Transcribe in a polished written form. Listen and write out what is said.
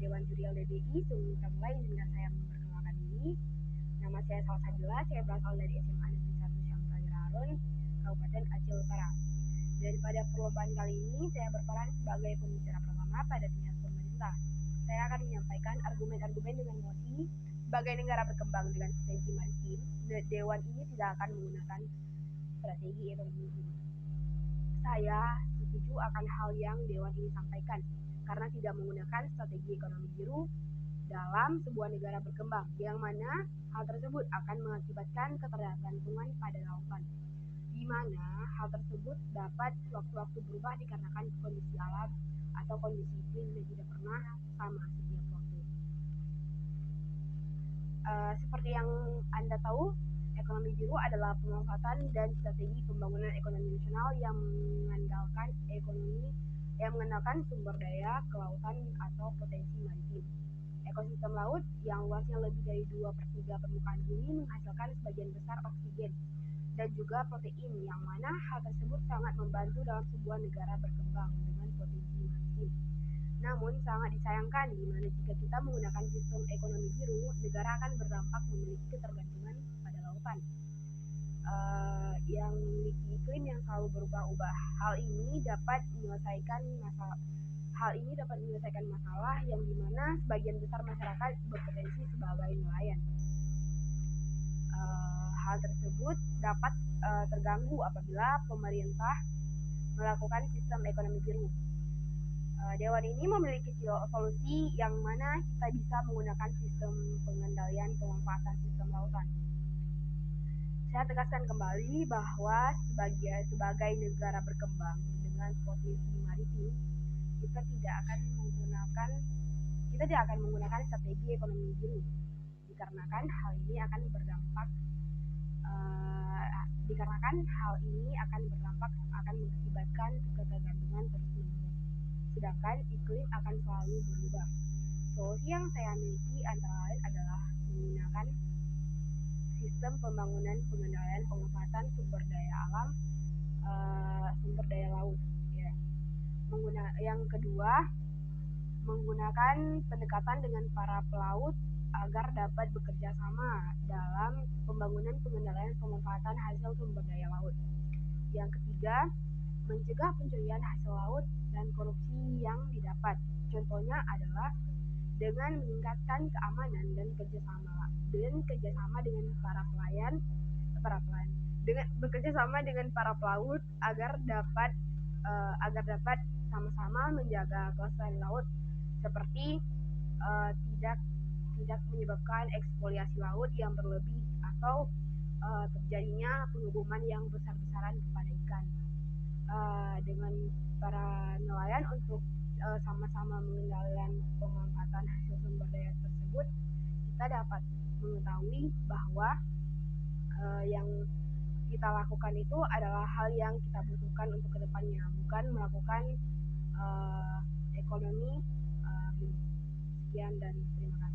Dewan Juri LDBI. Sebelum kita mulai, izinkan saya memperkenalkan diri. Nama saya Salsabila, saya berasal dari SMA Negeri 1 Syamsagara Harun, Kabupaten Aceh Utara. Dan pada perlombaan kali ini, saya berperan sebagai pembicara pertama pada pihak pemerintah. Saya akan menyampaikan argumen-argumen dengan mosi. Sebagai negara berkembang dengan strategi maritim, Dewan ini tidak akan menggunakan strategi ekonomi biru. Saya setuju akan hal yang Dewan ini sampaikan, karena tidak menggunakan strategi ekonomi biru dalam sebuah negara berkembang, yang mana hal tersebut akan mengakibatkan ketergantungan pada lautan, di mana hal tersebut dapat sewaktu-waktu berubah dikarenakan kondisi alam atau kondisi iklim yang tidak pernah sama setiap waktu. Seperti yang Anda tahu, ekonomi biru adalah pemanfaatan dan strategi pembangunan ekonomi nasional yang mengandalkan sumber daya kelautan atau potensi maritim. Ekosistem laut yang luasnya lebih dari 2/3 permukaan bumi menghasilkan sebagian besar oksigen dan juga protein, yang mana hal tersebut sangat membantu dalam sebuah negara berkembang dengan potensi maritim. Namun sangat disayangkan di mana jika kita menggunakan sistem ekonomi biru, negara akan berdampak memiliki ketergantungan pada lautan yang memiliki iklim yang selalu berubah-ubah. Hal ini dapat menyelesaikan masalah yang dimana sebagian besar masyarakat berpotensi sebagai nelayan. Hal tersebut dapat terganggu apabila pemerintah melakukan sistem ekonomi biru. Dewan ini memiliki solusi yang mana kita bisa menggunakan sistem pengendalian pemanfaatan sistem lautan. Saya tegaskan kembali bahwa sebagai negara berkembang dengan potensi maritim, kita tidak akan menggunakan strategi ekonomi biru, dikarenakan hal ini akan berdampak akan mengakibatkan ketergantungan terus-menerus. Sedangkan iklim akan selalu berubah. Solusi yang saya miliki antara lain adalah menggunakan sistem pembangunan pengendalian pemanfaatan sumber daya alam, sumber daya laut. Ya. Yang kedua, menggunakan pendekatan dengan para pelaut agar dapat bekerja sama dalam pembangunan pengendalian pemanfaatan hasil sumber daya laut. Yang ketiga, mencegah pencurian hasil laut dan korupsi yang didapat. Contohnya adalah dengan meningkatkan keamanan dan kerjasama dengan para pelaut agar dapat sama-sama menjaga kelestarian laut, seperti tidak menyebabkan ekspoliasi laut yang berlebih atau terjadinya pengeboman yang besar-besaran kepada ikan. Dengan para nelayan untuk sama-sama mengendalikan pemanfaatan hasil sumber daya tersebut, kita dapat mengetahui bahwa yang kita lakukan itu adalah hal yang kita butuhkan untuk kedepannya, bukan melakukan ekonomi. Sekian dan terima kasih.